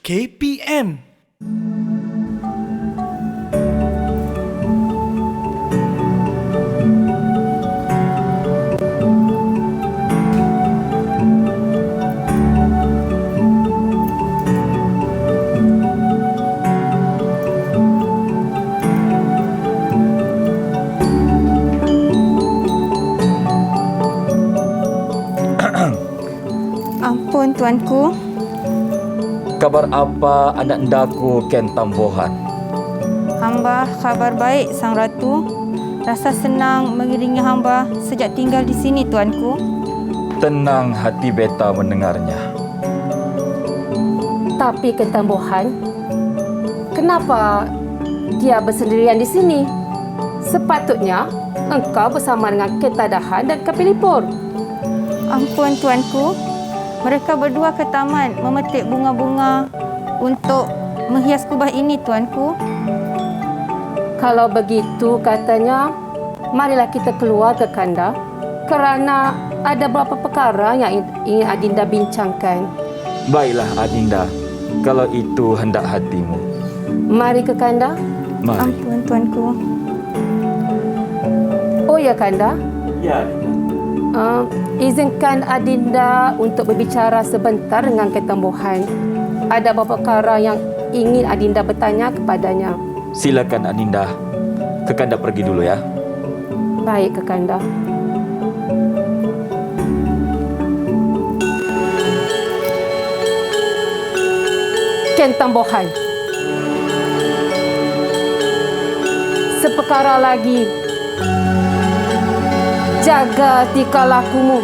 KPM. Ampun, tuanku. Kabar apa anak ndaku Ken Tambohan? Hamba kabar baik, Sang Ratu. Rasa senang mengiringi hamba sejak tinggal di sini, tuanku. Tenang hati beta mendengarnya. Tapi Ken Tambohan, kenapa dia bersendirian di sini? Sepatutnya engkau bersama dengan Ken Tadahan dan Kapilipur. Ampun, tuanku. Mereka berdua ke taman memetik bunga-bunga untuk menghias kubah ini, tuanku. Kalau begitu katanya, marilah kita keluar ke kandang kerana ada beberapa perkara yang ingin Adinda bincangkan. Baiklah Adinda, kalau itu hendak hatimu. Mari ke kandang. Mari. Ampun, tuanku. Oh ya, Kanda. Ya. Izinkan Adinda untuk berbicara sebentar dengan Ken Tambohan. Ada beberapa perkara yang ingin Adinda bertanya kepadanya. Silakan Adinda. Kekanda pergi dulu ya. Baik, Kekanda. Ken Tambohan. Seperkara lagi. Jaga tingkah lakumu.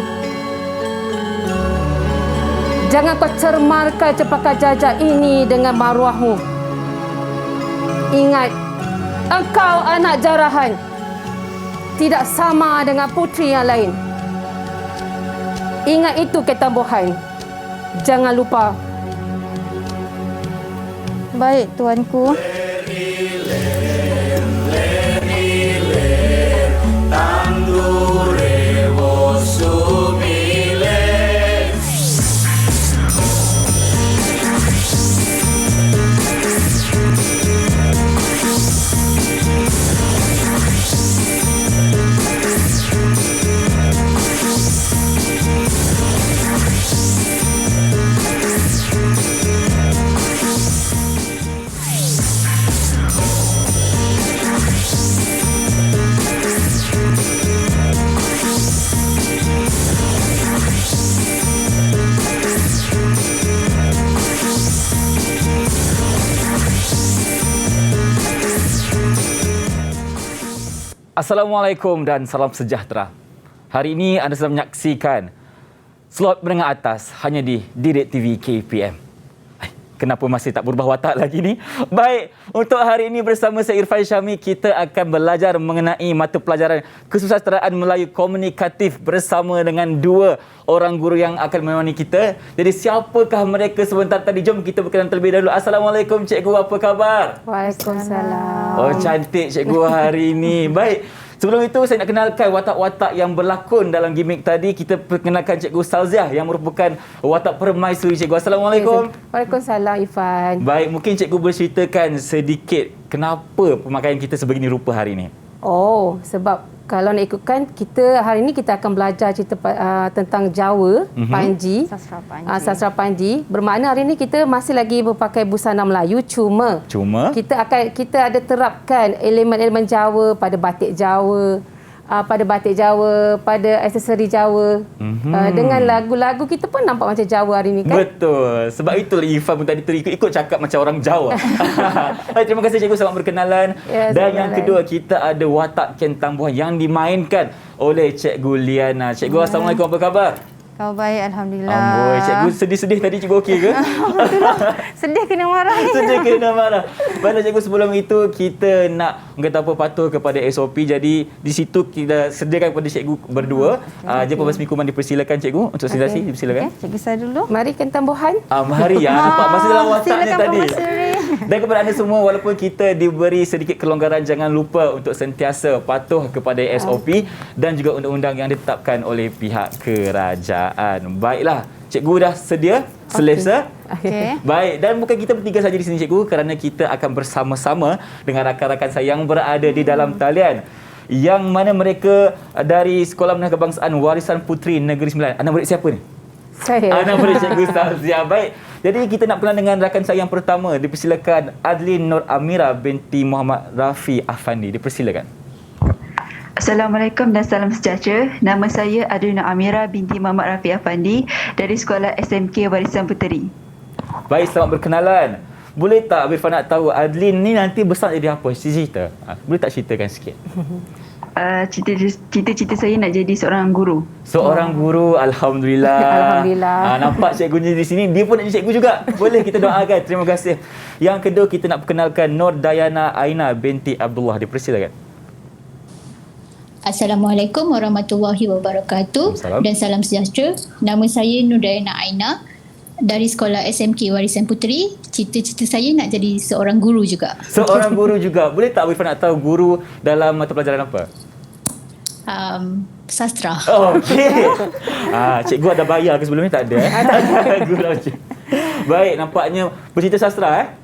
Jangan kau cermarkan cempaka jajah ini dengan maruahmu. Ingat, engkau anak jarahan. Tidak sama dengan puteri yang lain. Ingat itu, Ken Tambohan. Jangan lupa. Baik, tuanku. Assalamualaikum dan salam sejahtera. Hari ini anda sedang menyaksikan slot menengah atas hanya di Direct TV KPM. Kenapa masih tak berubah watak lagi ni? Baik, untuk hari ini bersama saya Irfan Syami, kita akan belajar mengenai mata pelajaran Kesusasteraan Melayu Komunikatif bersama dengan dua orang guru yang akan menemani kita. Jadi siapakah mereka sebentar tadi? Jom kita berkenalan terlebih dahulu. Assalamualaikum cikgu, apa khabar? Waalaikumsalam. Oh, cantik cikgu hari ini. Baik. Sebelum itu saya nak kenalkan watak-watak yang berlakon dalam gimmick tadi. Kita perkenalkan Cikgu Salziah yang merupakan watak permaisuri cikgu. Assalamualaikum. Waalaikumsalam, Ifan. Baik, mungkin cikgu berceritakan sedikit kenapa pemakaian kita sebegini rupa hari ini. Oh, sebab kalau nak ikutkan, kita hari ini kita akan belajar cerita tentang Jawa, Panji. Sastra Panji. Sastra Panji. Bermakna hari ini kita masih lagi berpakai busana Melayu, cuma kita ada terapkan elemen-elemen Jawa pada batik Jawa, pada aksesori Jawa. Dengan lagu-lagu kita pun nampak macam Jawa hari ini, kan? Betul. Sebab itulah Ifan pun tadi ikut cakap macam orang Jawa. Baik, terima kasih cikgu, selamat berkenalan. Ya, dan yang kedua, kita ada watak Ken Tambohan yang dimainkan oleh Cikgu Liana. Cikgu, Assalamualaikum, apa khabar? Kau baik, Alhamdulillah. Amboi, cikgu sedih-sedih tadi, cikgu okey ke? Sedih kena marah ni. Sedih kena marah. Baiklah cikgu, sebelum itu kita nak kata apa, patuh kepada SOP. Jadi di situ kita sediakan kepada cikgu berdua. Jempa Basmi Kuman dipersilakan cikgu untuk presentasi. Dipersilakan. Cikgu saya dulu. Mari Ken Tambohan. Mari ya, nampak masih dalam wataknya silakan tadi. Permaisuri. Dan kepada anda semua, walaupun kita diberi sedikit kelonggaran, jangan lupa untuk sentiasa patuh kepada SOP dan juga undang-undang yang ditetapkan oleh pihak kerajaan. Baiklah, cikgu dah sedia? Selesa? Okey. Baik, dan bukan kita bertiga saja di sini cikgu, kerana kita akan bersama-sama dengan rakan-rakan saya yang berada di dalam talian, yang mana mereka dari Sekolah Menengah Kebangsaan Warisan Puteri Negeri Sembilan. Anak murid siapa ni? Saya. Anak murid cikgu Sazia. Baik, jadi kita nak kenal dengan rakan saya yang pertama. Dipersilakan Adlin Nur Amira binti Muhammad Rafi Afandi. Dipersilakan. Assalamualaikum dan salam sejahtera. Nama saya Adlin Nur Amira binti Muhammad Rafi Afandi dari Sekolah SMK Warisan Puteri. Baik, selamat berkenalan. Boleh tak Irfan nak tahu Adlin ni nanti besar jadi apa? Cerita. Boleh tak ceritakan sikit? Cita-cita saya nak jadi seorang guru. Seorang guru, Alhamdulillah. Alhamdulillah. Nampak cikgunya di sini, dia pun nak jadi cikgu juga. Boleh kita doakan. Terima kasih. Yang kedua, kita nak perkenalkan Nur Dayana Aina binti Abdullah. Dipersilakan. Assalamualaikum warahmatullahi wabarakatuh dan salam sejahtera. Nama saya Nur Dayana Aina dari Sekolah SMK Warisan Puteri. Cita-cita saya nak jadi seorang guru juga. Seorang guru juga. Boleh tak Irfan nak tahu guru dalam mata pelajaran apa? Sastra. Oh, okey. Cikgu ada bayar ke sebelum ni? Tak ada. Guru. Baik, nampaknya bercerita sastra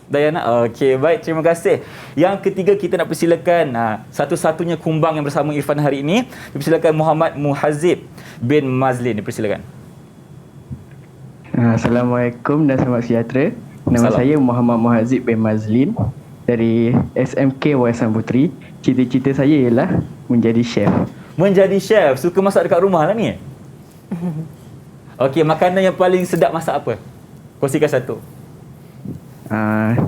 Dayana. Okey, baik, terima kasih. Yang ketiga, kita nak persilakan satu-satunya kumbang yang bersama Irfan hari ini. Dipersilakan Muhammad Muhazib bin Mazlin. Dipersilakan. Assalamualaikum dan selamat sejahtera. Nama saya Muhammad Muhazib bin Mazlin dari SMK Warisan Puteri. Cita-cita saya ialah menjadi chef. Menjadi chef? Suka masak dekat rumah lah ni? Okey, makanan yang paling sedap masak apa? Kongsikan satu.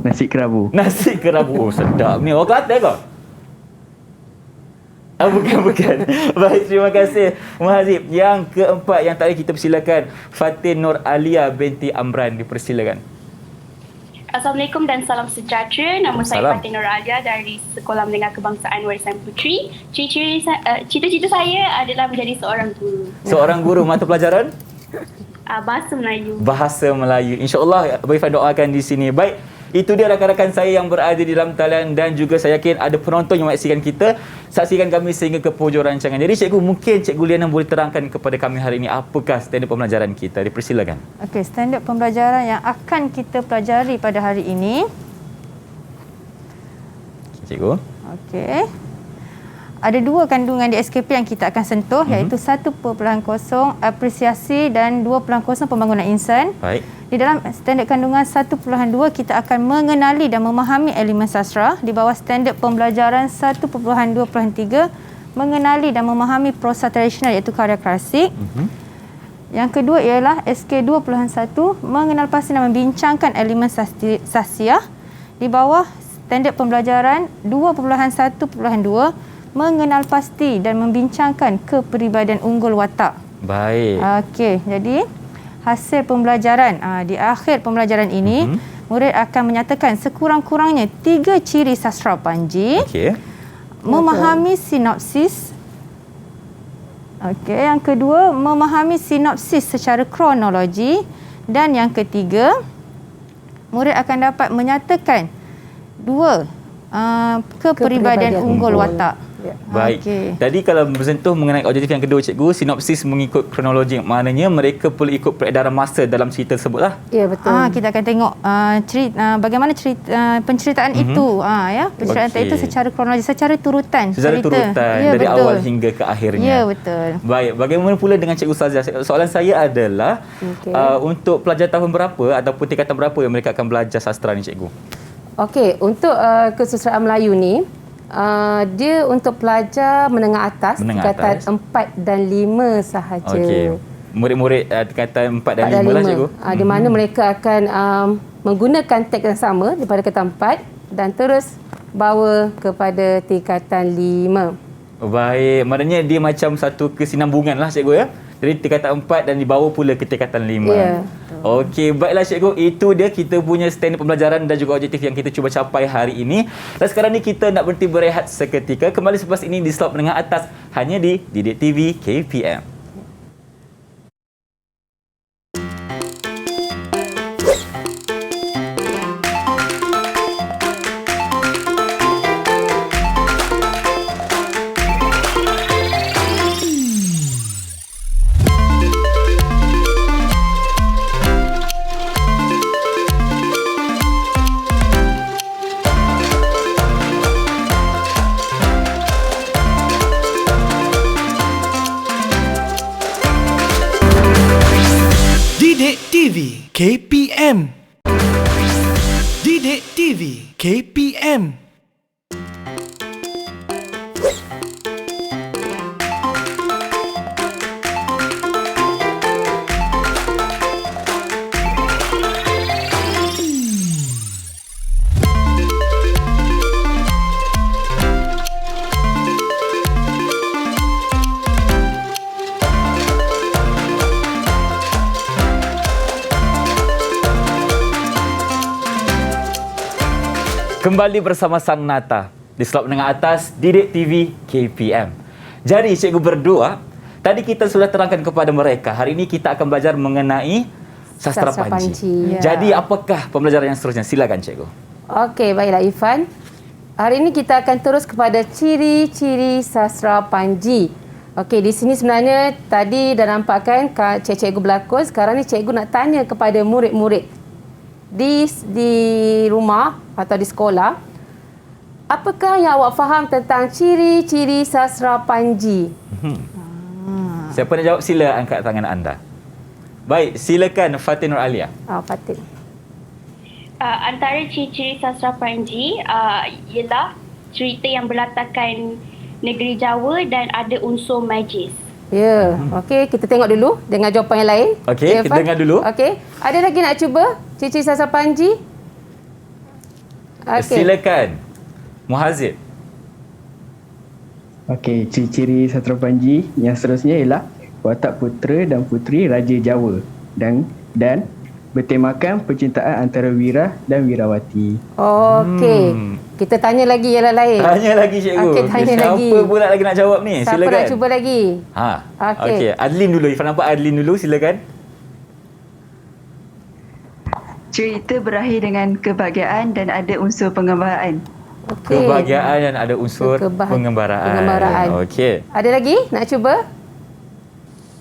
Nasi kerabu. Nasi kerabu. Oh, sedap ni. Orang Kelantan ke? Bukan. Baik, terima kasih Muhazib. Yang keempat yang tadi kita persilakan Fatin Nur Alia binti Amran. Dipersilakan. Assalamualaikum dan salam sejahtera. Nama saya Fatin Nur Alia dari Sekolah Menengah Kebangsaan Warisan Puteri. Cita-cita saya adalah menjadi seorang guru. Seorang guru mata pelajaran? Bahasa Melayu. Bahasa Melayu. InsyaAllah Abang Irfan doakan di sini. Baik, itu dia rakan-rakan saya yang berada di dalam talian dan juga saya yakin ada penonton yang menyaksikan kita. Saksikan kami sehingga ke penghujung rancangan. Jadi cikgu, mungkin Cikgu Liana boleh terangkan kepada kami hari ini apakah standard pembelajaran kita. Dipersilakan. Okey, standard pembelajaran yang akan kita pelajari pada hari ini. Cikgu. Okey. Ada dua kandungan di SKP yang kita akan sentuh, iaitu 1.0 apresiasi dan 2.0 pembangunan insan. Baik. Di dalam standard kandungan 1.2 kita akan mengenali dan memahami elemen sastra. Di bawah standard pembelajaran 1.2.3 mengenali dan memahami prosa tradisional iaitu karya klasik. Yang kedua ialah SK 2.1 mengenal pasti dan membincangkan elemen sasiah. Di bawah standard pembelajaran 2.1.2 mengenal pasti dan membincangkan kepribadian unggul watak. Baik. Okey, jadi hasil pembelajaran di akhir pembelajaran ini murid akan menyatakan sekurang-kurangnya 3 ciri sastra Panji. Okey. Memahami sinopsis. Okey, yang kedua memahami sinopsis secara kronologi dan yang ketiga murid akan dapat menyatakan 2 kepribadian unggul watak. Baik. Okey. Jadi kalau bersentuh mengenai objektif yang kedua cikgu, sinopsis mengikut kronologi, maknanya mereka perlu ikut peredaran masa dalam cerita tersebut lah. Ya, betul. Kita akan tengok bagaimana penceritaan itu, penceritaan itu secara kronologi, secara turutan. Secara cerita. turutan Ya, dari betul. awal hingga ke akhirnya. Ya, betul. Baik, bagaimana pula dengan Cikgu Sazia? Soalan saya adalah untuk pelajar tahun berapa ataupun tingkatan berapa yang mereka akan belajar sastra ni cikgu? Okey, untuk kesusastraan Melayu ni dia untuk pelajar menengah atas, tingkatan 4 dan 5 sahaja. Okey. Murid-murid tingkatan 4 dan 5 lah cikgu. Di mana mereka akan menggunakan teks yang sama daripada tingkatan 4 dan terus bawa kepada tingkatan 5. Baik, maknanya dia macam satu kesinambungan lah cikgu ya. Jadi tingkatan 4 dan dibawa pula ke tingkatan 5. Ya. Okey, baiklah cikgu, itu dia kita punya standard pembelajaran dan juga objektif yang kita cuba capai hari ini. Dan sekarang ni kita nak berhenti berehat seketika. Kembali selepas ini di slot menengah atas hanya di Didik TV KPM. TV KPM. Didik TV KPM. Kembali bersama Sang Nata di slot menengah atas Didik TV KPM. Jadi cikgu berdua, tadi kita sudah terangkan kepada mereka, hari ini kita akan belajar mengenai sastra Panji. Ya. Jadi apakah pembelajaran yang seterusnya? Silakan cikgu. Okey, baiklah Ifan. Hari ini kita akan terus kepada ciri-ciri sastra Panji. Okey, di sini sebenarnya tadi dah nampak kan cikgu berlakon. Sekarang ni cikgu nak tanya kepada murid-murid di rumah atau di sekolah, apakah yang awak faham tentang ciri-ciri sastra Panji? Siapa nak jawab, sila angkat tangan anda. Baik, silakan Fatin Nur Alia. Fatin. Antara ciri-ciri sastra Panji ialah cerita yang berlatarkan negeri Jawa dan ada unsur magis. Ya, okey, kita tengok dulu dengan jawapan yang lain. Okey, kita dengar dulu. Okey, ada lagi nak cuba ciri-ciri sastra Panji? Silakan Muhazib. Okey, ciri-ciri sastra Panji yang seterusnya ialah watak putera dan puteri Raja Jawa dan bertemakan percintaan antara Wira dan Wirawati. Okey. Kita tanya lagi yang lain. Tanya lagi cikgu. Okey, tanya lagi. Siapa pula lagi nak jawab ni? Siapa Silakan. nak cuba lagi? Okey. Adlin dulu. Ifan nampak Adlin dulu. Silakan. Cerita berakhir dengan kebahagiaan dan ada unsur pengembaraan. Okey. Kebahagiaan dan ada unsur pengembaraan. Okey. Ada lagi nak cuba?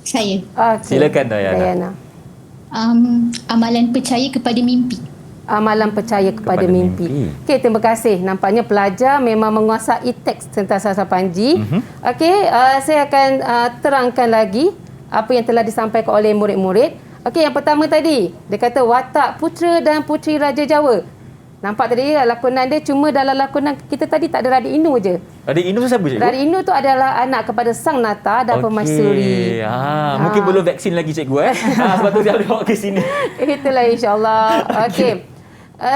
Saya. Okay. Silakan Dayana. Amalan percaya kepada mimpi. Amalan percaya kepada mimpi. Okey, terima kasih. Nampaknya pelajar memang menguasai teks tentang sastra Panji. Okey, saya akan terangkan lagi apa yang telah disampaikan oleh murid-murid. Okey, yang pertama tadi, dia kata watak putera dan puteri Raja Jawa. Nampak tadi lakonan dia, cuma dalam lakonan kita tadi tak ada Raden Inu je. Raden Inu tu siapa cikgu? Raden Inu tu adalah anak kepada Sang Nata dan Permaisuri. Mungkin belum vaksin lagi cikgu sebab tu dia bawa ke sini. Itulah insya-Allah. Okey.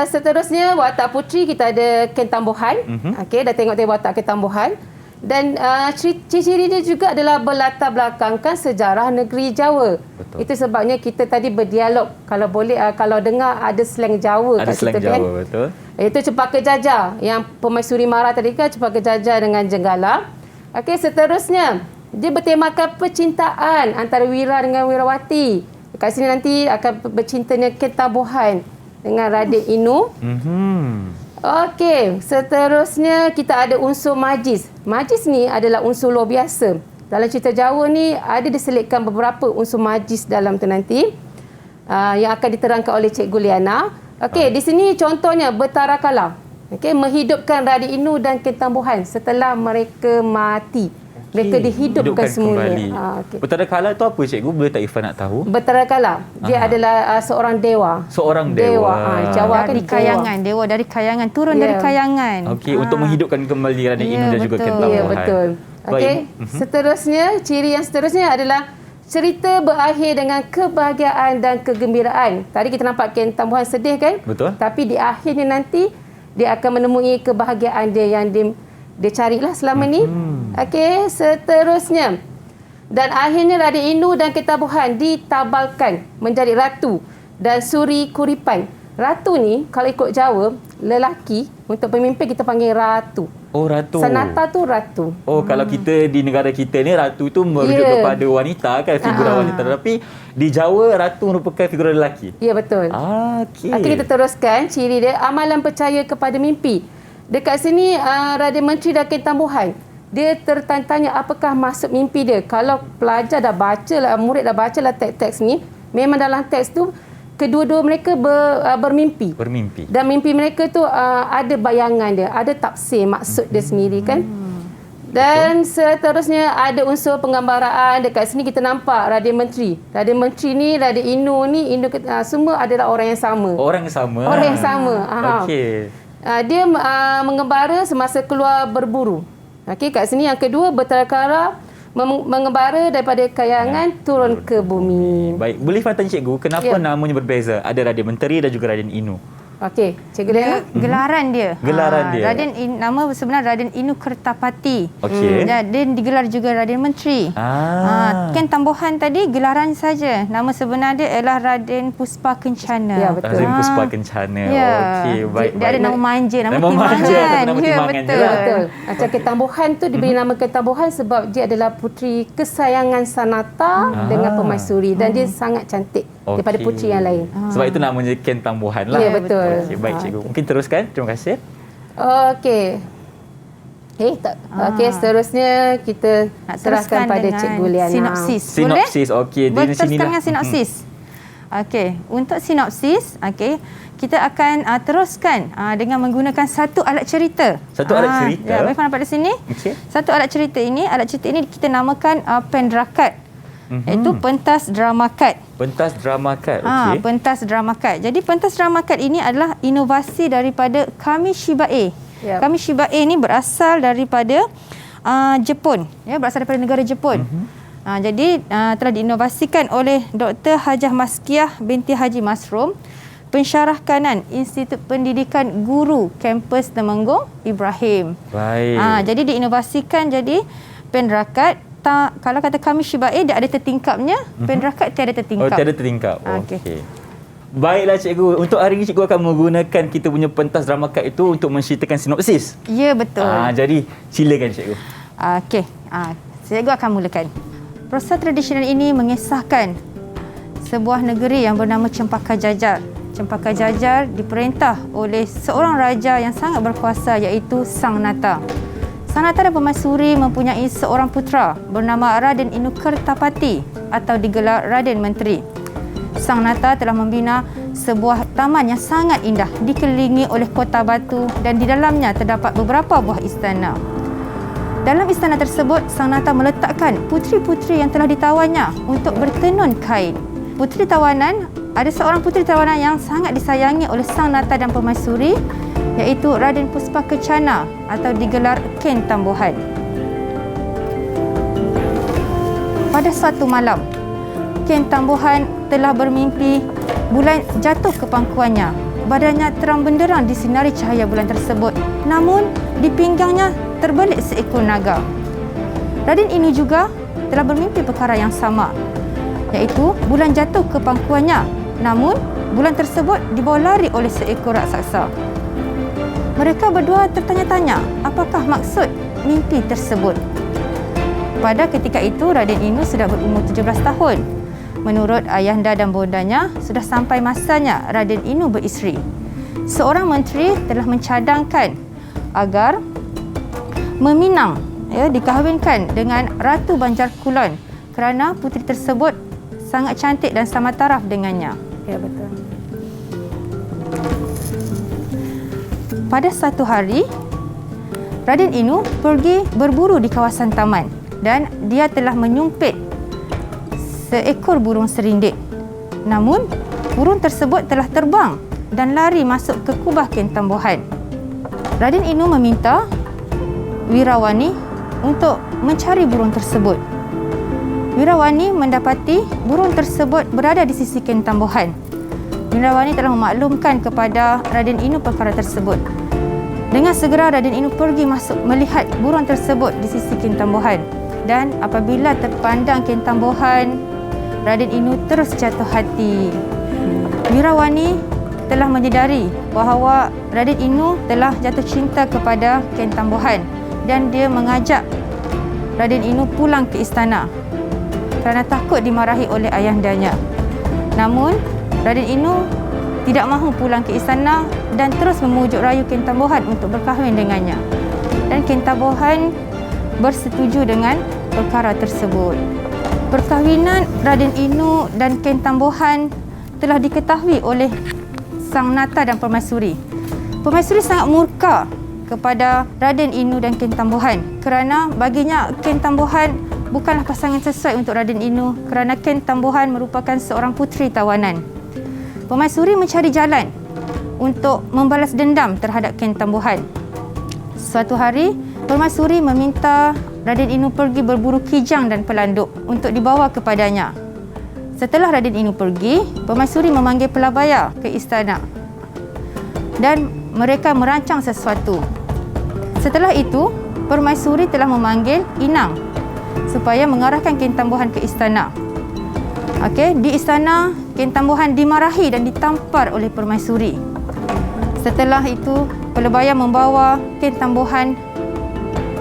Seterusnya watak puteri kita ada Ken Tambuhan. Okey, dah tengok watak Ken Tambuhan. Dan ciri-ciri dia juga adalah berlatar belakangkan sejarah negeri Jawa. Betul. Itu sebabnya kita tadi berdialog. Kalau boleh, kalau dengar ada slang Jawa. Ada slang Jawa, kan? Betul. Itu Cepaka Jajah. Yang Permaisuri marah tadi kan, Cepaka Jajah dengan Jenggala. Okey, seterusnya dia bertemakan percintaan antara Wira dengan Wirawati. Kat sini nanti akan bercintanya Ken Tambuhan dengan Raden Inu. Okey, seterusnya kita ada unsur magis. Magis ni adalah unsur luar biasa. Dalam cerita Jawa ni ada diselitkan beberapa unsur magis dalam tu nanti yang akan diterangkan oleh Cikgu Liana. Okey, di sini contohnya Betara Kala. Okey, menghidupkan Raden Inu dan Ken Tambuhan setelah mereka mati. Mereka dihidupkan semula. Okay. Betara Kala tu apa cikgu? Boleh tak Ifan nak tahu? Betara Kala, dia adalah seorang dewa. Seorang dewa. Jawa dari kayangan. Dewa dari kayangan. Turun dari kayangan. Okey, untuk menghidupkan kembali Raden Inu dan juga Ken Tambuhan. Ya, betul. Okey, seterusnya, ciri yang seterusnya adalah cerita berakhir dengan kebahagiaan dan kegembiraan. Tadi kita nampak Ken Tambuhan sedih kan? Betul. Tapi di akhirnya nanti, dia akan menemui kebahagiaan dia yang dia carilah selama ni. Okey, seterusnya. Dan akhirnya Raden Inu dan Ken Tambuhan ditabalkan menjadi ratu dan suri kuripan. Ratu ni kalau ikut Jawa, lelaki, untuk pemimpin kita panggil ratu. Oh, ratu. Sanata tu ratu. Oh, kalau kita di negara kita ni ratu tu merujuk kepada wanita kan, figura wanita. Tapi di Jawa ratu merupakan figura lelaki. Ya, betul. Okey. Okey, kita teruskan ciri dia, amalan percaya kepada mimpi. Dekat sini Raden Menteri dan Ken Tambuhan, dia tertanya apakah maksud mimpi dia. Kalau pelajar dah baca lah, murid dah baca lah teks-teks ni, memang dalam teks tu kedua-dua mereka bermimpi. Dan mimpi mereka tu ada bayangan dia, ada tafsir maksud dia sendiri kan. Dan seterusnya ada unsur penggambaraan. Dekat sini kita nampak Raden Menteri. Raden Menteri ni, Raden Inu ni, semua adalah orang yang sama. Orang yang sama. Orang yang sama. Okey. Dia mengembara semasa keluar berburu. Okey, kat sini yang kedua bertelkara mengembara daripada kayangan turun ke bumi. Baik, boleh tanya cikgu kenapa namanya berbeza? Ada Raden Menteri dan juga Raden Inu. Okey, Cikgu Lena. Gelaran dia. Gelaran dia. Nama sebenar Raden Inu Kertapati. Okey. Dan digelar juga Raden Menteri. Ken Tambuhan tadi gelaran saja. Nama sebenar dia ialah Raden Puspa Kencana. Ya, betul. Raden Puspa Kencana. Ya. Okey, baik. Dia ada nama manja, nama timbangan. Nama Ya, timbangan betul. je. Betul. Macam Ken Tambuhan tu diberi nama Ken Tambuhan sebab dia adalah puteri kesayangan Sanata dengan Permaisuri dan dia sangat cantik daripada puteri yang lain. Sebab itu namanya Ken Tambuhan lah. Ya, betul. Okey, baik cikgu. Mungkin teruskan. Terima kasih. Okey. Okey, seterusnya kita serahkan pada Cikgu Liana. Sinopsis. Sinopsis. Okey, di sini Teruskan dengan sinopsis. Okey, untuk sinopsis, okey, kita akan teruskan dengan menggunakan satu alat cerita. Satu alat cerita. Ya, boleh nampak di sini. Okey. Satu alat cerita ini kita namakan pendrakat. Iaitu pentas drama kad. Pentas drama kad. Okey. Pentas drama kad. Jadi pentas drama kad ini adalah inovasi daripada Kamishibae. Yep. Kamishibae ini berasal daripada Jepun. Ya, berasal daripada negara Jepun. Jadi telah diinovasikan oleh Dr. Hajah Maskiah binti Haji Masrum, pensyarah kanan Institut Pendidikan Guru Kampus Temenggung Ibrahim. Baik. Jadi diinovasikan jadi pendrakat. Kalau kata Kamishibae dia ada tertingkapnya, pendrakat tiada tertingkap. Oh, tiada tertingkap. Okey. Okey. Baiklah cikgu, untuk hari ini cikgu akan menggunakan kita punya pentas drama kad itu untuk menceritakan sinopsis. Ya, betul. Jadi silakan cikgu. Okey. Cikgu akan mulakan. Prosa tradisional ini mengisahkan sebuah negeri yang bernama Cempaka Jajar. Cempaka Jajar diperintah oleh seorang raja yang sangat berkuasa iaitu Sang Nata. Sang Nata dan Permaisuri mempunyai seorang putera bernama Raden Inu Kertapati atau digelar Raden Menteri. Sang Nata telah membina sebuah taman yang sangat indah dikelilingi oleh kota batu dan di dalamnya terdapat beberapa buah istana. Dalam istana tersebut, Sang Nata meletakkan puteri-puteri yang telah ditawannya untuk bertenun kain. Puteri tawanan, ada seorang puteri tawanan yang sangat disayangi oleh Sang Nata dan Permaisuri iaitu Raden Puspa Kencana atau digelar Ken Tambuhan. Pada suatu malam, Ken Tambuhan telah bermimpi bulan jatuh ke pangkuannya. Badannya terang benderang disinari cahaya bulan tersebut. Namun, di pinggangnya terbelit seekor naga. Raden Inu juga telah bermimpi perkara yang sama, iaitu bulan jatuh ke pangkuannya. Namun, bulan tersebut dibawa lari oleh seekor raksasa. Mereka berdua tertanya-tanya apakah maksud mimpi tersebut. Pada ketika itu, Raden Inu sudah berumur 17 tahun. Menurut ayahanda dan bondanya, sudah sampai masanya Raden Inu beristeri. Seorang menteri telah mencadangkan agar Meminang dikahwinkan dengan Ratu Banjar Kulon kerana puteri tersebut sangat cantik dan sama taraf dengannya. Ya, betul. Pada satu hari, Raden Inu pergi berburu di kawasan taman dan dia telah menyumpit seekor burung serindit. Namun, burung tersebut telah terbang dan lari masuk ke kubah Ken Tambuhan. Raden Inu meminta Wirawani untuk mencari burung tersebut. Wirawani mendapati burung tersebut berada di sisi Ken Tambuhan. Wirawani telah memaklumkan kepada Raden Inu perkara tersebut. Dengan segera Raden Inu pergi masuk melihat burung tersebut di sisi Ken Tambuhan. Dan apabila terpandang Ken Tambuhan, Raden Inu terus jatuh hati. Wirawani telah menyedari bahawa Raden Inu telah jatuh cinta kepada Ken Tambuhan dan dia mengajak Raden Inu pulang ke istana kerana takut dimarahi oleh ayahandanya. Namun, Raden Inu tidak mahu pulang ke istana dan terus memujuk rayu Ken Tambuhan untuk berkahwin dengannya. Dan Ken Tambuhan bersetuju dengan perkara tersebut. Perkahwinan Raden Inu dan Ken Tambuhan telah diketahui oleh Sang Nata dan Permaisuri. Permaisuri sangat murka kepada Raden Inu dan Ken Tambuhan kerana baginya Ken Tambuhan bukanlah pasangan sesuai untuk Raden Inu kerana Ken Tambuhan merupakan seorang puteri tawanan. Permaisuri mencari jalan untuk membalas dendam terhadap Ken Tambuhan. Suatu hari, Permaisuri meminta Raden Inu pergi berburu kijang dan pelanduk untuk dibawa kepadanya. Setelah Raden Inu pergi, Permaisuri memanggil pelabaya ke istana dan mereka merancang sesuatu. Setelah itu, Permaisuri telah memanggil Inang supaya mengarahkan Ken Tambuhan ke istana. Di istana, Ken Tambuhan dimarahi dan ditampar oleh Permaisuri. Setelah itu, pelebaya membawa Ken Tambuhan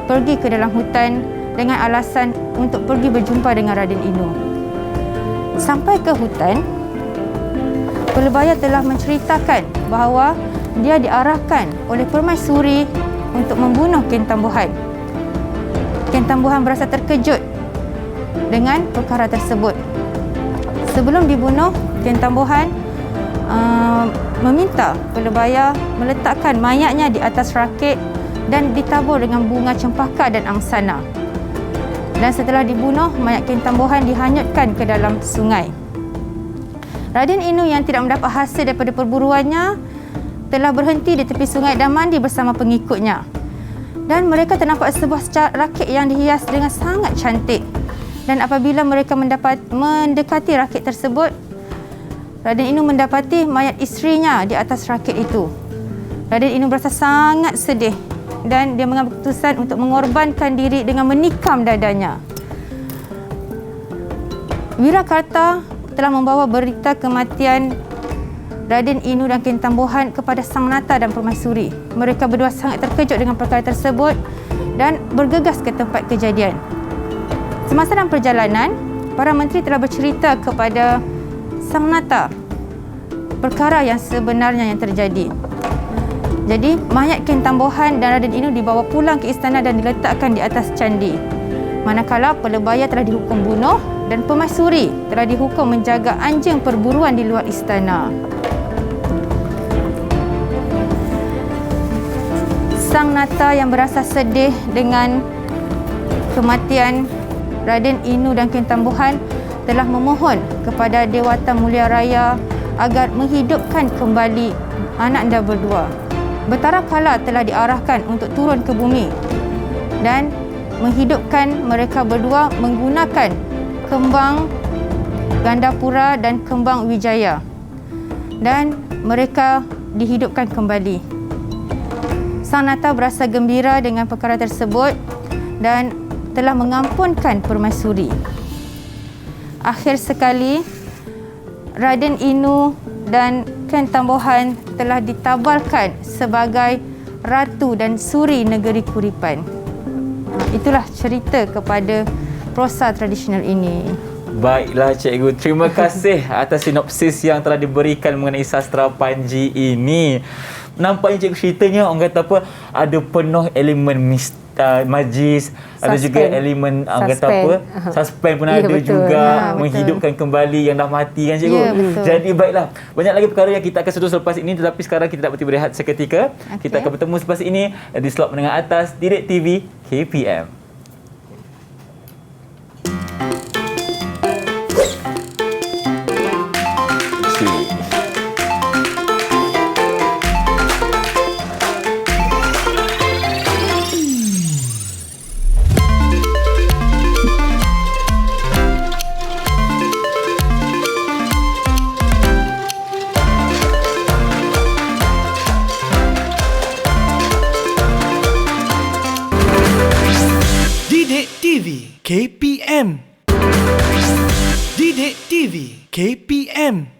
pergi ke dalam hutan dengan alasan untuk pergi berjumpa dengan Raden Inu. Sampai ke hutan, pelebaya telah menceritakan bahawa dia diarahkan oleh Permaisuri untuk membunuh Ken Tambuhan. Ken Tambuhan berasa terkejut dengan perkara tersebut. Sebelum dibunuh, Ken Tambuhan meminta pelebaya meletakkan mayatnya di atas rakit dan ditabur dengan bunga cempaka dan angsana. Dan setelah dibunuh, mayat Ken Tambuhan dihanyutkan ke dalam sungai. Raden Inu yang tidak mendapat hasil daripada perburuannya telah berhenti di tepi sungai dan mandi bersama pengikutnya. Dan mereka terdapat sebuah rakit yang dihias dengan sangat cantik. Dan apabila mereka mendekati rakit tersebut, Raden Inu mendapati mayat isterinya di atas rakit itu. Raden Inu berasa sangat sedih dan dia mengambil keputusan untuk mengorbankan diri dengan menikam dadanya. Wirakarta telah membawa berita kematian Raden Inu dan Ken Tambuhan kepada Sang Nata dan Permaisuri. Mereka berdua sangat terkejut dengan perkara tersebut dan bergegas ke tempat kejadian. Semasa dalam perjalanan, para menteri telah bercerita kepada Sang Nata perkara yang sebenarnya yang terjadi. Jadi, mayat Ken Tambuhan dan Raden Inu dibawa pulang ke istana dan diletakkan di atas candi. Manakala pelebaya telah dihukum bunuh dan Permaisuri telah dihukum menjaga anjing perburuan di luar istana. Sang Nata yang berasa sedih dengan kematian Raden Inu dan Ken Tambuhan telah memohon kepada Dewata Mulia Raya agar menghidupkan kembali anak anda berdua. Betara Kala telah diarahkan untuk turun ke bumi dan menghidupkan mereka berdua menggunakan kembang Gandapura dan kembang Wijaya. Dan mereka dihidupkan kembali. Sang Nata berasa gembira dengan perkara tersebut dan telah mengampunkan Permaisuri. Akhir sekali, Raden Inu dan Ken Tambuhan telah ditabalkan sebagai Ratu dan Suri Negeri Kuripan. Itulah cerita kepada prosa tradisional ini. Baiklah cikgu, terima kasih atas sinopsis yang telah diberikan mengenai sastra Panji ini. Nampaknya cikgu ceritanya orang kata apa, ada penuh elemen magis, ada juga elemen orang kata apa, suspend pun ada juga, menghidupkan kembali yang dah mati kan cikgu. Jadi baiklah, banyak lagi perkara yang kita akan sentuh selepas ini, tetapi sekarang kita dapat berehat seketika. Kita akan bertemu selepas ini di slot menengah atas Direct TV KPM. KPM. Didik TV KPM.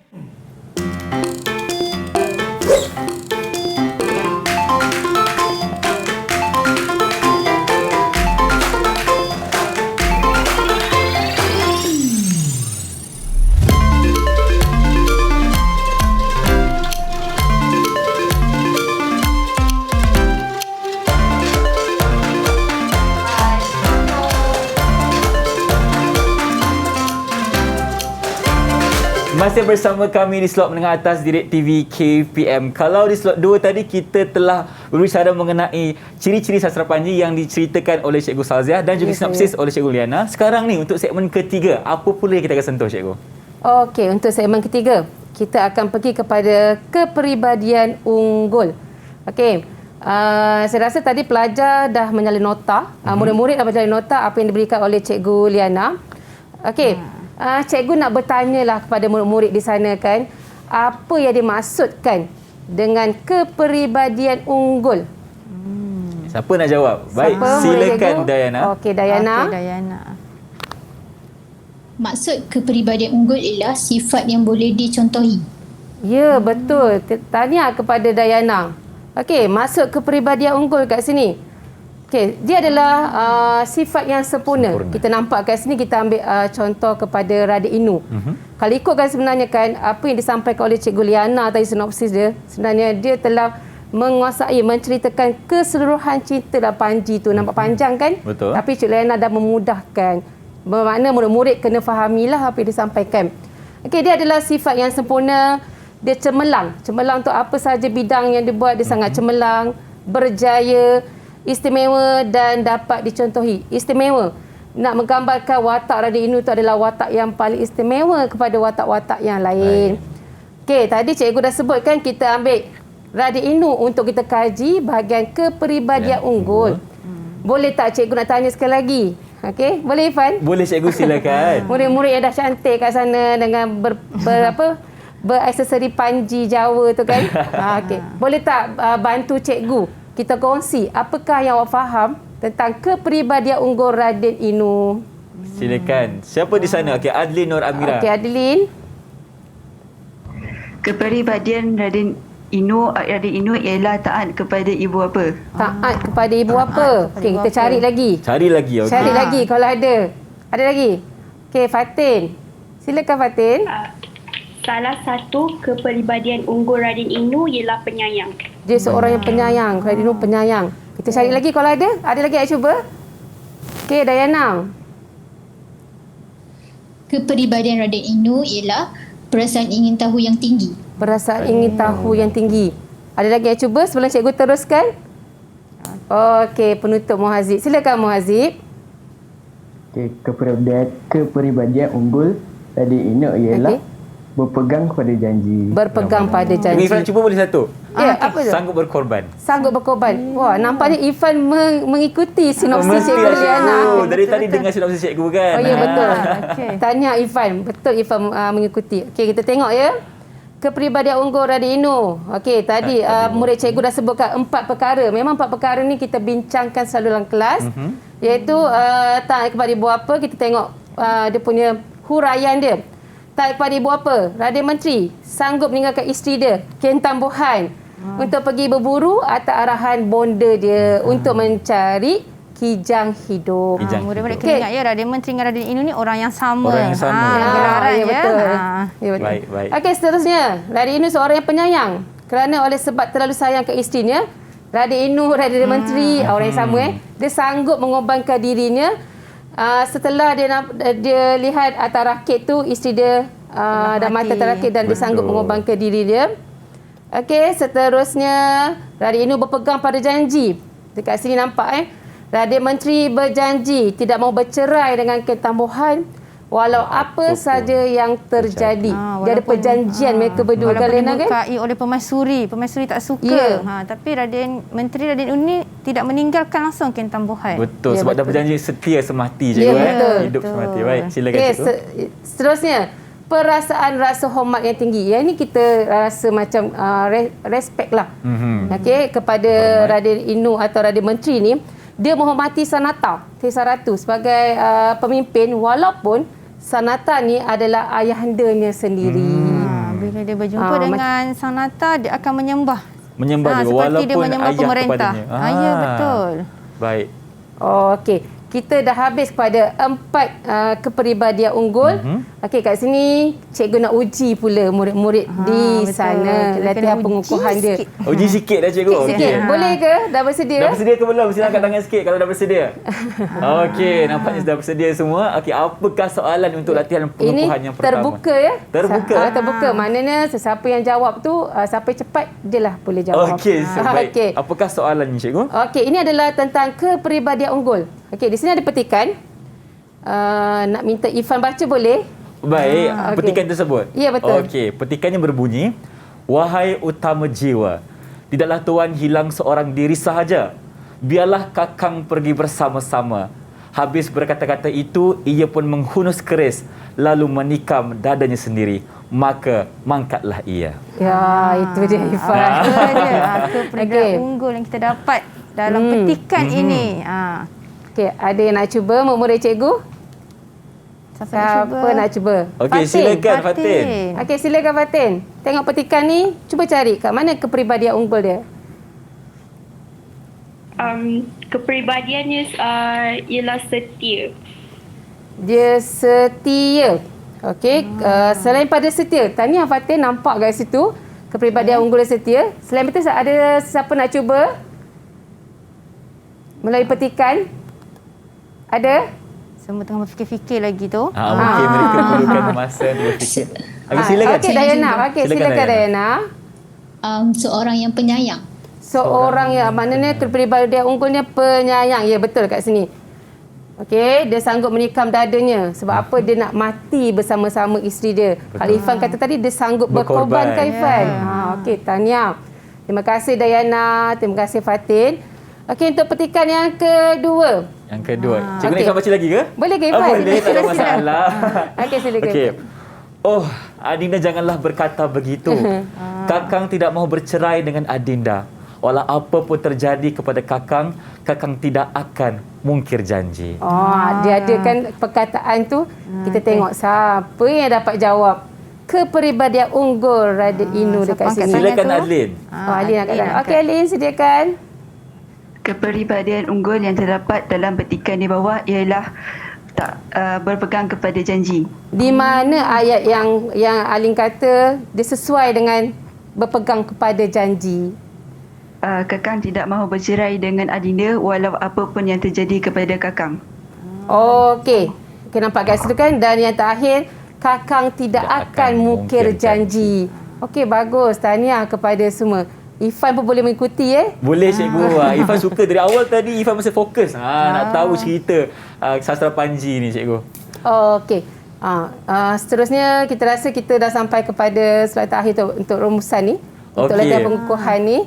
Masih bersama kami di slot menengah atas Direct TV KPM. Kalau di slot 2 tadi kita telah berbicara mengenai ciri-ciri sastra Panji yang diceritakan oleh Cikgu Salziah dan juga sinopsis oleh Cikgu Liana. Sekarang ni untuk segmen ketiga, apa pula yang kita akan sentuh, Cikgu? Okey, untuk segmen ketiga, kita akan pergi kepada kepribadian unggul. Okey. Saya rasa tadi pelajar dah menyalin nota. Murid-murid dah menyalin nota apa yang diberikan oleh Cikgu Liana. Okey. Cikgu nak bertanya lah kepada murid-murid di sana kan, apa yang dimaksudkan dengan kepribadian unggul? Siapa nak jawab? Baik, silakan Dayana. Okey, Dayana. Okey, Dayana. Maksud kepribadian unggul ialah sifat yang boleh dicontohi. Ya, betul. Tanya kepada Dayana. Okey, maksud kepribadian unggul kat sini. Okey, dia adalah sifat yang sempurna. Kita nampak kat sini, kita ambil contoh kepada Radik Inu. Kalau ikutkan sebenarnya kan, apa yang disampaikan oleh Cikgu Liana tadi sinopsis dia, sebenarnya dia telah menguasai, menceritakan keseluruhan cerita dah Panji tu. Nampak panjang kan? Betul. Tapi Cikgu Liana dah memudahkan. Bermakna murid-murid kena fahamilah apa yang disampaikan. Okey, dia adalah sifat yang sempurna. Dia cemerlang. Cemerlang untuk apa sahaja bidang yang dia buat, dia sangat cemerlang, berjaya, istimewa dan dapat dicontohi. Istimewa. Nak menggambarkan watak Radik Inu itu adalah watak yang paling istimewa kepada watak-watak yang lain. Okey, tadi cikgu dah sebutkan kita ambil Radik Inu untuk kita kaji bahagian kepribadian unggul. Boleh tak cikgu nak tanya sekali lagi? Okey, boleh Ifan? Boleh cikgu, silakan. Murid-murid yang dah cantik kat sana dengan beraksesori Panji Jawa tu kan. Okey. Boleh tak bantu cikgu kita kongsi apakah yang awak faham tentang kepribadian unggul Radik Inu? Silakan. Siapa di sana? Okey, Adlin Nur Amira. Okey, Adlin. Kepribadian Radik Inu ialah taat kepada ibu bapa. Taat kepada ibu bapa. Okey, kita cari lagi. Cari lagi, okey. Cari lagi kalau ada. Ada lagi? Okey, Fatin. Silakan Fatin. Salah satu kepribadian unggul Radik Inu ialah penyayang. Dia seorang yang penyayang. Radik Inu penyayang. Kita cari lagi kalau ada. Ada lagi nak cuba? Okey, Dayana. Kepribadian Radik Inu ialah perasaan ingin tahu yang tinggi. Perasaan ingin tahu yang tinggi. Ada lagi yang cuba sebelum cikgu teruskan? Okey, penutup Muhazib. Silakan Muhazib. Okey, kepribadian unggul Radik Inu ialah berpegang pada janji. Berpegang pada janji. Ifan, cuba boleh satu. Ya, apa tu? Sanggup berkorban. Sanggup berkorban. Wah, nampaknya Ifan mengikuti sinopsis Cikgu Liana. Dari tadi dengar sinopsis cikgu kan? Oh ya, betul. Okey. Tanya Ifan. Betul Ifan mengikuti. Okey, kita tengok ya. Kepribadian unggul Radik Inu. Okey, tadi murid cikgu dah sebutkan 4 perkara. Memang 4 perkara ni kita bincangkan selalu dalam kelas. Iaitu taat kepada ibu bapa. Kita tengok dia punya huraian dia. Taat kepada ibu bapa, Radik Menteri sanggup meninggalkan isteri dia, Ken Tambuhan, untuk pergi berburu atas arahan bonda dia untuk mencari kijang hidup. Murid-murid kena ingat ya, Radik Menteri dengan Radik Inu ni orang yang sama. Orang yang sama. Gelaran ya, betul. Ya, betul. Baik. Okey, seterusnya, Radik Inu seorang yang penyayang. Kerana oleh sebab terlalu sayang ke isterinya, Radik Inu, Radik Menteri, orang yang sama dia sanggup mengorbankan dirinya. Setelah dia lihat atas rakit tu, isteri dia dah mata terakit dan dia sanggup mengorbankan diri dia. Okey, seterusnya Radik Inu berpegang pada janji. Dekat sini nampak Radik Menteri berjanji tidak mau bercerai dengan Ken Tambuhan walau apa saja yang terjadi. Dia ada perjanjian mereka berdua. Walaupun dibukai oleh Permaisuri. Permaisuri tak suka. Tapi Menteri Radik Inu ni tidak meninggalkan langsung Ken Tambuhan. Betul, sebab dah berjanji setia semati je. Hidup semati. Baik, silakan cikgu. Seterusnya, perasaan rasa hormat yang tinggi. Yang ini kita rasa macam respect lah. Okey, kepada Radik Inu atau Radik Menteri ni, dia menghormati Sanata Ratu sebagai pemimpin walaupun Sanata ni adalah ayahandanya sendiri. Bila dia berjumpa dengan Sanata, dia akan menyembah juga seperti walaupun dia menyembah ayah pemerintah. kepadanya. Ya, betul. Baik. Okey. kita dah habis kepada 4 kepribadian unggul. Okey, kat sini cikgu nak uji pula murid-murid di betul. sana. Kita Latihan kena pengukuhan uji dia. sikit. Uji sikit dah cikgu. Sikit. Boleh ke? Dah bersedia? Dah bersedia ke belum? Sila angkat tangan sikit kalau dah bersedia. Okey, nampaknya sudah bersedia semua. Okey, apakah soalan untuk latihan pengukuhan yang pertama? Terbuka ya? Terbuka. Terbuka. Maknanya sesiapa yang jawab tu, siapa yang cepat, dia lah boleh jawab. Okey, baik. Okey. Apakah soalannya cikgu? Okey, ini adalah tentang kepribadian unggul. Okey, di sini ada petikan. Nak minta Ifan baca boleh? Baik, okey. petikan tersebut. Ya, betul. Okey, petikannya berbunyi, wahai utama jiwa, tidaklah Tuan hilang seorang diri sahaja. Biarlah kakang pergi bersama-sama. Habis berkata-kata itu, ia pun menghunus keris, lalu menikam dadanya sendiri. Maka mangkatlah ia. Ya, itu dia Ifan. Itu dia kepribadian unggul yang kita dapat dalam petikan ini. Okey, ada yang nak cuba murid cikgu? Siapa nak cuba? Okey, silakan Fatin. Okey, silakan Fatin. Tengok petikan ni, cuba cari kat mana kepribadian unggul dia. Kepribadiannya ialah setia. Dia setia. Okey, selain pada setia, tahniah Fatin nampak kat situ kepribadian unggul dia setia. Selain itu ada siapa nak cuba? Melalui petikan? Ada? Semua tengah berfikir-fikir lagi tu. Mungkin mereka perlukan masa untuk berfikir. Okey, silakan. Okey, Dayana. Okey, silakan Dayana. Seorang yang penyayang. Seorang yang maknanya kepribadian unggulnya penyayang. Ya, betul kat sini. Okey, dia sanggup menikam dadanya. Sebab apa? Dia nak mati bersama-sama isteri dia. Kalau Ifan kata tadi, dia sanggup berkorban kan Ifan? Okey, tahniah. Terima kasih Dayana. Terima kasih Fatin. Okey, untuk petikan yang kedua. Yang kedua. Cikgu nak baca lagi ke? Boleh ke Ifan? Boleh, tak ada masalah. Okey, silakan. Okey. Oh, Adinda janganlah berkata begitu. Kakang tidak mahu bercerai dengan Adinda. Walau apa pun terjadi kepada Kakang, Kakang tidak akan mungkir janji. Dia ada kan perkataan tu. Kita tengok siapa yang dapat jawab. Kepribadian unggul Radit Inu dekat sini. Silakan Adlin. Adlin nak kata. Okey, Adlin sediakan. Kepribadian unggul yang terdapat dalam petikan di bawah ialah tak berpegang kepada janji. Di mana ayat yang Alin kata dia sesuai dengan berpegang kepada janji? Kakang tidak mahu bercerai dengan Adinda walau apa pun yang terjadi kepada Kakang. Okey. Okey, nampak kat situ kan? Dan yang terakhir, Kakang tidak akan mungkir janji. Okey, bagus. Tahniah kepada semua. Ifan pun boleh mengikuti Boleh cikgu. Ifan suka dari awal tadi. Ifan masih fokus nak tahu cerita sastra Panji ni cikgu. Okey. Seterusnya kita rasa kita dah sampai kepada slide terakhir untuk rumusan ni. Untuk latihan pengukuhan ni.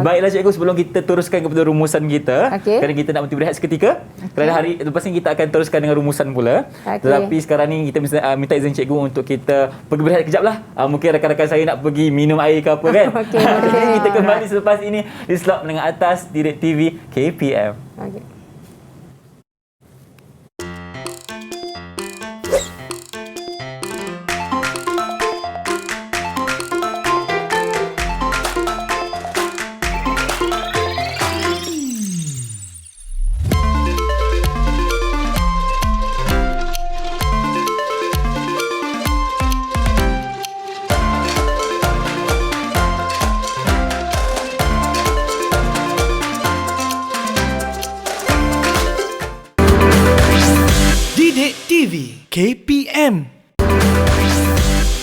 Baiklah cikgu, sebelum kita teruskan kepada rumusan kita, kerana kita nak berhenti berehat seketika. Kerana hari lepas ni kita akan teruskan dengan rumusan pula. Tetapi sekarang ni kita minta izin cikgu untuk kita pergi berehat kejap lah. Mungkin rakan-rakan saya nak pergi minum air ke apa kan. Jadi kita kembali selepas ini di slot menengah atas Direct TV KPM. KPM.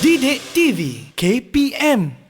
Didik TV KPM.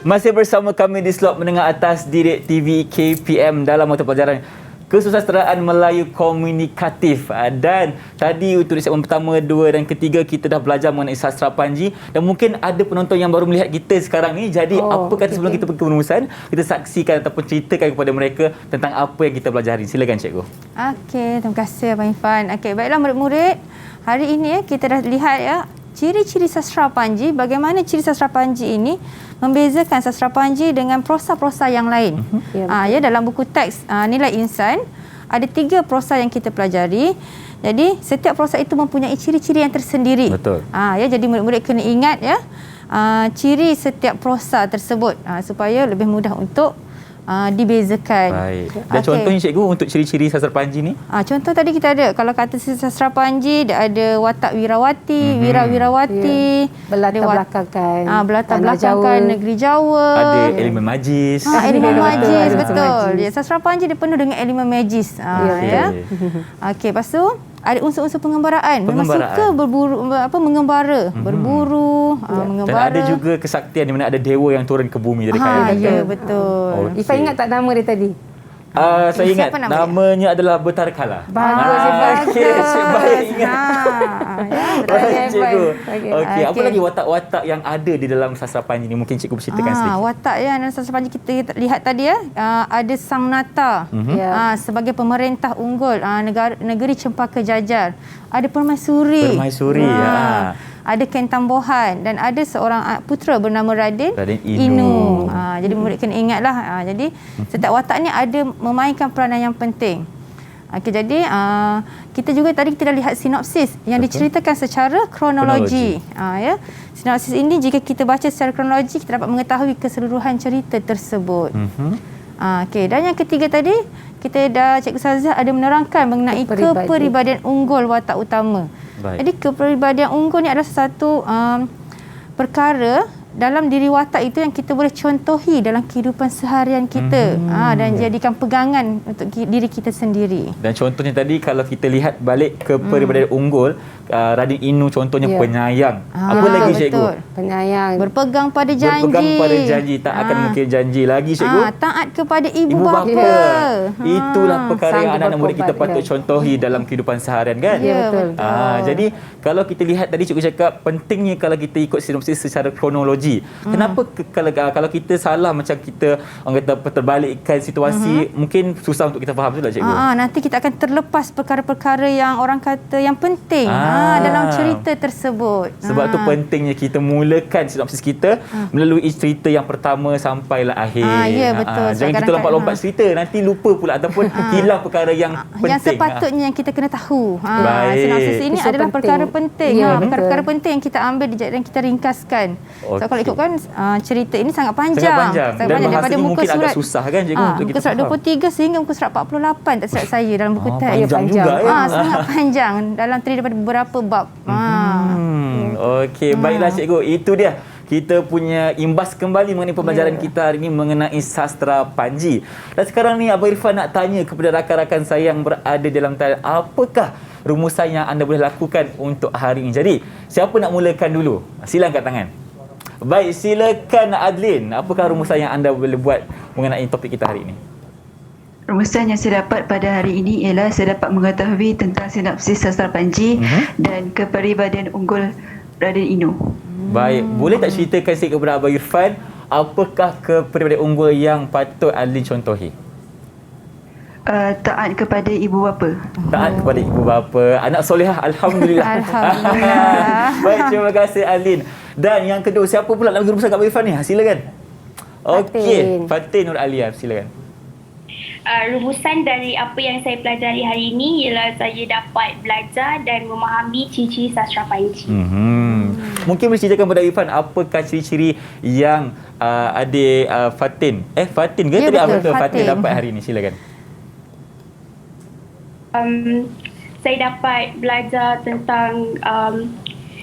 Masih bersama kami di slot menengah atas Direct TV KPM dalam mata pelajaran Kesusasteraan Melayu Komunikatif. Dan tadi untuk segmen pertama, dua dan ketiga kita dah belajar mengenai sastra Panji, dan mungkin ada penonton yang baru melihat kita sekarang ni. Jadi apa kata sebelum kita pergi ke perumusan, kita saksikan ataupun ceritakan kepada mereka tentang apa yang kita belajar hari ini. Silakan cikgu. Okey, terima kasih Abang Irfan. Okey, baiklah murid-murid. Hari ini kita dah lihat ya ciri-ciri sastra Panji, bagaimana ciri sastra Panji ini membezakan sastra Panji dengan prosa-prosa yang lain. Ya, dalam buku teks Nilai Insan ada 3 prosa yang kita pelajari. Jadi setiap prosa itu mempunyai ciri-ciri yang tersendiri. Betul. Ya, jadi murid-murid kena ingat ya ciri setiap prosa tersebut supaya lebih mudah untuk dibezakan. Baik. Dan contohnya cikgu untuk ciri-ciri sastra Panji ni? Contoh tadi kita ada, kalau kata sastra Panji, dia ada watak wirawati, wira-wirawati, Berlatar-belakangkan berlatar-belakangkan negeri Jawa. Ada elemen majis. Elemen majis, betul. Majis. Ya, sastra Panji dia penuh dengan elemen majis. Ya. Okey, lepas tu ada unsur-unsur pengembaraan. Memang suka berburu, mengembara, berburu, mengembara. Dan ada juga kesaktian di mana ada dewa yang turun ke bumi dari kayu. Ya, betul. Okey. Ifan ingat tak nama dia tadi? Saya ingat namanya adalah Betara Kala. Bagus, Okey, cik baik ingat. Baik cikgu. Okey, apa lagi watak-watak yang ada di dalam sastra Panji ni? Mungkin cikgu ceritakan sedikit. Watak yang dalam sastra Panji kita lihat tadi ya, ada Sang Nata sebagai pemerintah unggul negeri Cempaka Jajar. Ada Permaisuri. Ada Ken Tambohan dan ada seorang putera bernama Raden Inu. Jadi murid kena ingatlah. Jadi setiap watak ni ada memainkan peranan yang penting. Okey, jadi kita juga tadi kita dah lihat sinopsis yang diceritakan secara kronologi. Ya. Sinopsis ini jika kita baca secara kronologi kita dapat mengetahui keseluruhan cerita tersebut. Okey, dan yang ketiga tadi kita dah Cikgu Sazia ada menerangkan mengenai kepribadian unggul watak utama. Baik. Jadi kepribadian unggul ni adalah satu perkara dalam diri watak itu yang kita boleh contohi dalam kehidupan seharian kita dan jadikan pegangan untuk diri kita sendiri. Dan contohnya tadi kalau kita lihat balik kepribadian unggul, Raden Inu contohnya penyayang. Apa lagi cikgu? Penyayang. Berpegang pada janji. Berpegang pada janji, tak akan mungkin janji lagi cikgu. Taat kepada ibu bapa. Itulah perkara yang anak-anak murid kita patut contohi dalam kehidupan seharian kan? Ya, betul. Jadi kalau kita lihat tadi cikgu cakap pentingnya kalau kita ikut sinopsis secara kronologi. Kenapa kalau kita salah macam kita orang kata terbalikkan situasi mungkin susah untuk kita faham, betul tak cikgu? Nanti kita akan terlepas perkara-perkara yang orang kata yang penting dalam cerita tersebut. Sebab tu pentingnya kita mulakan sinopsis kita melalui cerita yang pertama sampailah akhir. Ya, betul. Jangan kita lompat-lompat cerita nanti lupa pula ataupun hilang perkara yang penting. Yang sepatutnya yang kita kena tahu. Baik. Sinopsis ini adalah perkara penting. Perkara-perkara penting yang kita ambil dan kita ringkaskan. So kalau ikutkan cerita ini sangat panjang. Dan daripada muka mungkin surat agak susah kan cikgu untuk muka kita surat 23 sehingga muka surat 48 tak silap saya dalam buku teks. Panjang juga ya. Sangat panjang dalam terdiri daripada beberapa bab. Okey, baiklah cikgu. Itu dia. Kita punya imbas kembali mengenai pembelajaran kita hari ini mengenai sastra Panji. Dan sekarang ni Abang Irfan nak tanya kepada rakan-rakan saya yang berada dalam talian, apakah rumusan yang anda boleh lakukan untuk hari ini? Jadi, siapa nak mulakan dulu? Sila angkat tangan. Baik, silakan Adlin. Apakah rumusan yang anda boleh buat mengenai topik kita hari ini? Rumusan yang saya dapat pada hari ini ialah saya dapat mengetahui tentang sinopsis sastra Panji dan kepribadian unggul Raden Inu. Baik, boleh tak ceritakan sikit kepada Abang Irfan apakah kepribadian unggul yang patut Adlin contohi? Taat kepada ibu bapa. Taat kepada ibu bapa. Anak solehah, alhamdulillah. Alhamdulillah. Baik, terima kasih Adlin. Dan yang kedua, siapa pula nak bagi rumusan kat Abang Irfan ni? Silakan. Okey, Fatin Nur Alia, silakan. Rumusan dari apa yang saya pelajari hari ini ialah saya dapat belajar dan memahami ciri-ciri sastra Panji. Mungkin boleh ceritakan kepada Irfan apakah ciri-ciri yang adik Fatin Fatin ke ya, tadi betul, Fatin dapat hari ini? Silakan. Saya dapat belajar tentang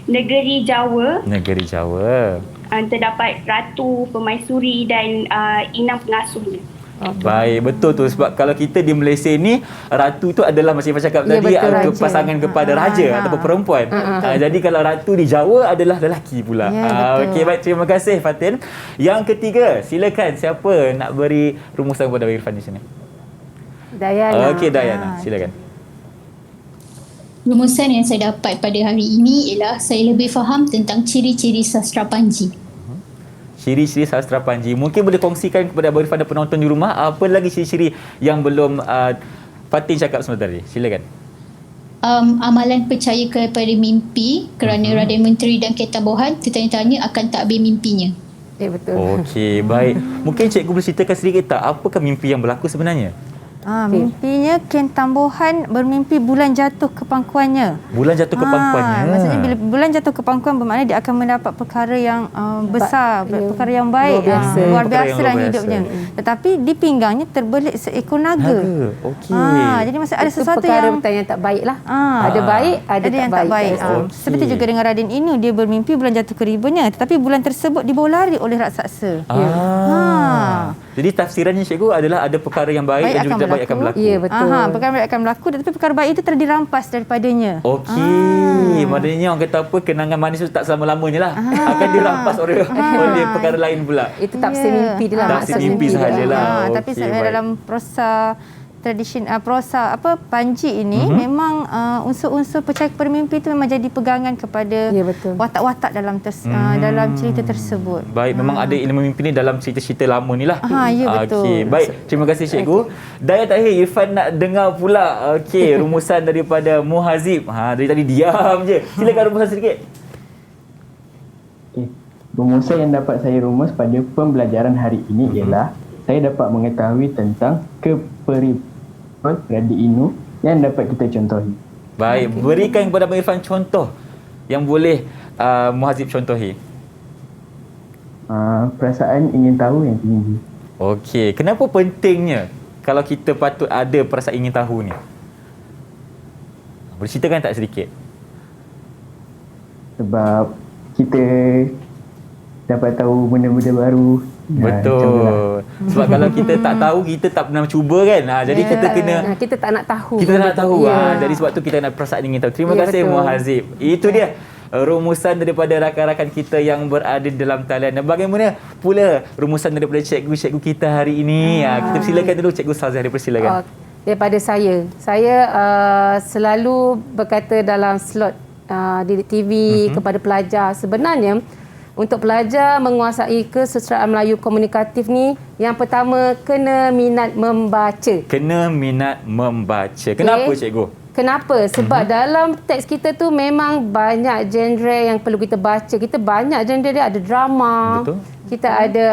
negeri Jawa. Negeri Jawa. Terdapat Ratu, Permaisuri dan inang pengasuhnya. Baik, betul tu. Sebab kalau kita di Malaysia ni, ratu tu adalah macam Ifan cakap tadi, untuk pasangan kepada raja ataupun perempuan. Jadi kalau ratu di Jawa adalah lelaki pula. Okey, baik, terima kasih Fatin. Yang ketiga, silakan siapa nak beri rumusan kepada Irfan di sini? Dayana. Okey, Dayana, silakan. Rumusan yang saya dapat pada hari ini ialah saya lebih faham tentang ciri-ciri sastra Panji. Ciri-ciri sastra Panji. Mungkin boleh kongsikan kepada Abang Irfan dan penonton di rumah apa lagi ciri-ciri yang belum Fatin cakap sebentar tadi. Silakan. Amalan percaya kepada mimpi kerana Raden Menteri dan Ketabuhan tertanya-tanya akan takbir mimpinya. Betul. Okey, baik. Mungkin cikgu boleh ceritakan sedikit tak apakah mimpi yang berlaku sebenarnya? Mimpinya Ken Tambuhan bermimpi bulan jatuh ke pangkuannya. Bulan jatuh ke pangkuannya. Maksudnya bila bulan jatuh ke pangkuan bermakna dia akan mendapat perkara yang besar, perkara yang baik, luar biasa dalam hidupnya. Tetapi di pinggangnya terbelit seekor naga. Okey. Jadi maksud ada Itu sesuatu perkara yang tak baik lah. Ada baik, ada yang tak baik. Okey. Seperti juga dengan Raden Inu, dia bermimpi bulan jatuh ke ribanya, tetapi bulan tersebut dibawa lari oleh raksasa. Jadi tafsirannya cikgu adalah ada perkara yang baik dan juga tidak baik akan berlaku. Ya, betul. Perkara baik akan berlaku, tetapi perkara baik itu telah dirampas daripadanya. Okey, maknanya orang kata apa, kenangan manis itu tak selama-lamanya lah. Akan dirampas oleh perkara lain pula. Itu tafsir mimpi dia lah. Tafsir mimpi sahajalah. Tapi dalam prosa prosa Panji ini memang unsur-unsur percaya kepada mimpi itu memang jadi pegangan kepada watak-watak dalam cerita tersebut. Baik, memang ada ilmu mimpi ni dalam cerita-cerita lama ni lah. Ya, betul. Okey, baik. Terima kasih cikgu. Dan yang terakhir, Irfan nak dengar pula rumusan daripada Muhazib. Dari tadi diam je. Silakan rumusan sedikit. Rumusan yang dapat saya rumus pada pembelajaran hari ini ialah saya dapat mengetahui tentang kepribadian Raden Inu yang dapat kita contohi. Baik, berikan kepada Abang Irfan contoh yang boleh Muhazib contohi. Perasaan ingin tahu yang tinggi. Okey, kenapa pentingnya kalau kita patut ada perasaan ingin tahu ni? Boleh ceritakan tak sedikit? Sebab kita dapat tahu benda-benda baru. Betul. Sebab kalau kita tak tahu, kita tak pernah cuba kan. Jadi kita kena, kita tak nak tahu. Kita nak tahu. Jadi sebab tu kita nak perasaan ingin tahu. Terima kasih Muhazib. Itu dia rumusan daripada rakan-rakan kita yang berada dalam talian. Dan bagaimana pula rumusan daripada cikgu-cikgu kita hari ini? Kita silakan dulu Cikgu Salziah, dipersilakan. Daripada saya selalu berkata dalam slot Didik TV kepada pelajar, sebenarnya untuk pelajar menguasai kesusastraan Melayu komunikatif ni, yang pertama kena minat membaca. Kena minat membaca. Kenapa cikgu? Kenapa? Sebab dalam teks kita tu memang banyak genre yang perlu kita baca. Kita banyak genre dia, ada drama. Betul. Kita ada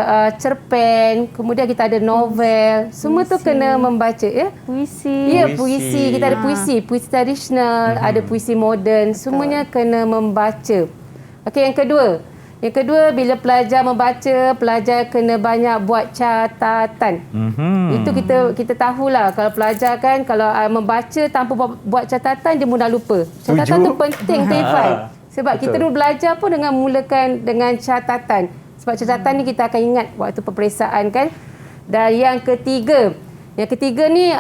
cerpen, kemudian kita ada novel. Semua tu kena membaca ya. Puisi. Ya, puisi. Kita ada puisi tradisional, ada puisi moden. Semuanya kena membaca. Okey, yang kedua, bila pelajar membaca, pelajar kena banyak buat catatan. Itu kita tahulah, kalau pelajar kan, kalau membaca tanpa buat catatan, dia mudah lupa. Catatan tu penting, Irfan. Sebab kita dulu belajar pun dengan mulakan dengan catatan. Sebab catatan ni kita akan ingat waktu peperiksaan kan. Dan yang ketiga ni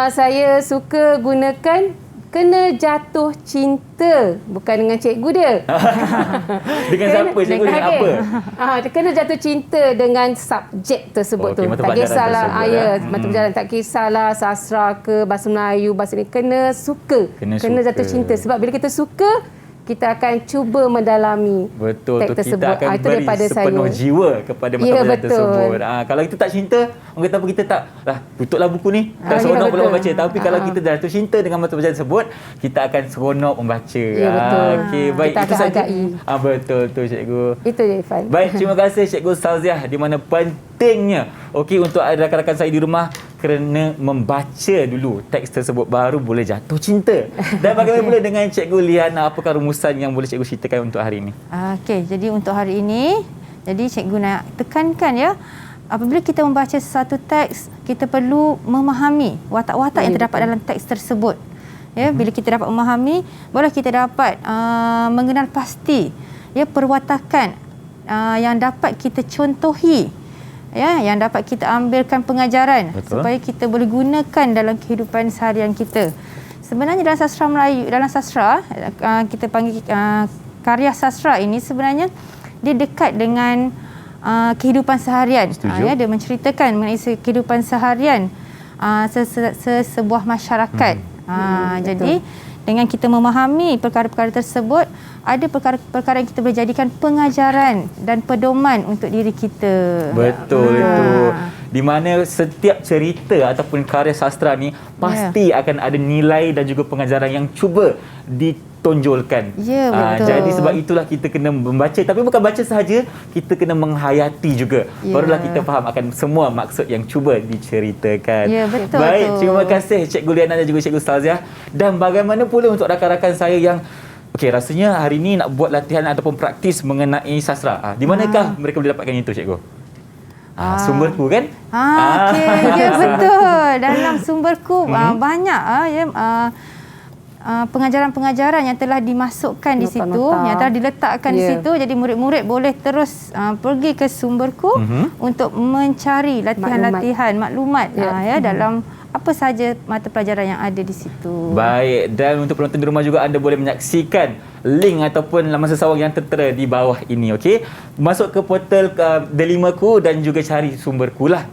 saya suka gunakan kena jatuh cinta, bukan dengan cikgu dia. Dengan siapa cikgu, dengan apa? Dia kena jatuh cinta dengan subjek tersebut tu. Tak kisahlah mata pelajaran, tak kisahlah sastra ke, bahasa Melayu, bahasa ni, kena suka. Kena jatuh cinta. Sebab bila kita suka, kita akan cuba mendalami teks tersebut. Kita akan beri sepenuh jiwa kepada mata pelajaran tersebut. Kalau kita tak cinta, orang kata apa, kita tak tutuplah buku ni, tak seronok pula membaca. Tapi kalau kita dah jatuh cinta dengan mata pelajaran tersebut, kita akan seronok membaca. Okey, baik, kita itu saja. Betul tu cikgu. Itu je Irfan. Baik, terima kasih Cikgu Salziah, di mana pentingnya untuk rakan-rakan saya di rumah kena membaca dulu teks tersebut, baru boleh jatuh cinta. Dan bagaimana pula dengan Cikgu Liana, apakah rumusan yang boleh Cikgu ceritakan untuk hari ini? Okey, jadi untuk hari ini, cikgu nak tekankan ya, apabila kita membaca sesuatu teks, kita perlu memahami watak-watak yang terdapat dalam teks tersebut. Ya, bila kita dapat memahami, barulah kita dapat mengenal pasti perwatakan yang dapat kita contohi, yang dapat kita ambilkan pengajaran. Betul. Supaya kita boleh gunakan dalam kehidupan seharian kita. Sebenarnya dalam sastra Melayu, dalam sastra kita panggil karya sastra ini, sebenarnya dia dekat dengan kehidupan seharian. Dia menceritakan mengenai kehidupan seharian sebuah masyarakat. Jadi dengan kita memahami perkara-perkara tersebut, ada perkara-perkara yang kita boleh jadikan pengajaran dan pedoman untuk diri kita. Betul itu. Di mana setiap cerita ataupun karya sastra ni pasti akan ada nilai dan juga pengajaran yang cuba ditonjolkan. Ya, betul. Jadi sebab itulah kita kena membaca, tapi bukan baca sahaja, kita kena menghayati juga. Barulah kita faham akan semua maksud yang cuba diceritakan. Ya, betul. Baik, terima kasih Cikgu Liana dan juga Cikgu Salziah. Dan bagaimana pula untuk rakan-rakan saya yang rasanya hari ini nak buat latihan ataupun praktis mengenai sastra. Di manakah mereka boleh dapatkan itu, Cikgu? Sumberku kan? Ya, betul. Dalam sumberku banyak pengajaran-pengajaran yang telah dimasukkan di situ, yang telah diletakkan di situ. Jadi murid-murid boleh terus pergi ke sumberku untuk mencari latihan-latihan maklumat dalam apa sahaja mata pelajaran yang ada di situ. Baik, dan untuk penonton di rumah juga anda boleh menyaksikan link ataupun laman sesawang yang tertera di bawah ini, okey. Masuk ke portal Delimaku dan juga cari sumberku lah.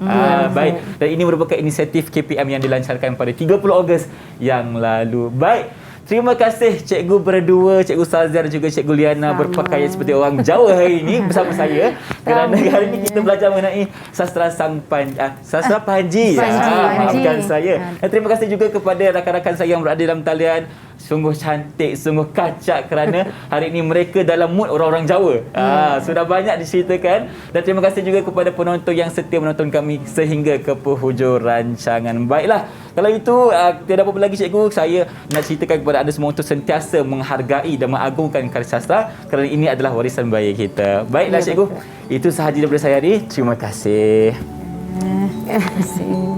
Baik, dan ini merupakan inisiatif KPM yang dilancarkan pada 30 Ogos yang lalu. Baik, terima kasih Cikgu berdua, Cikgu Salziah dan juga Cikgu Liana berpakaian seperti orang Jawa hari ini bersama saya. Kerana hari ini kita belajar mengenai sastra sastra Panji. Maafkan saya. Dan terima kasih juga kepada rakan-rakan saya yang berada dalam talian. Sungguh cantik, sungguh kacak kerana hari ini mereka dalam mood orang-orang Jawa. Sudah banyak diceritakan. Dan terima kasih juga kepada penonton yang setia menonton kami sehingga ke penghujung rancangan. Baiklah, kalau itu tiada apa-apa lagi Cikgu, saya nak ceritakan kepada anda semua untuk sentiasa menghargai dan mengagungkan karya sastra kerana ini adalah warisan budaya kita. Baiklah Cikgu, itu sahaja daripada saya hari. Terima kasih. Terima kasih.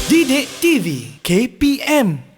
Didik TV KPM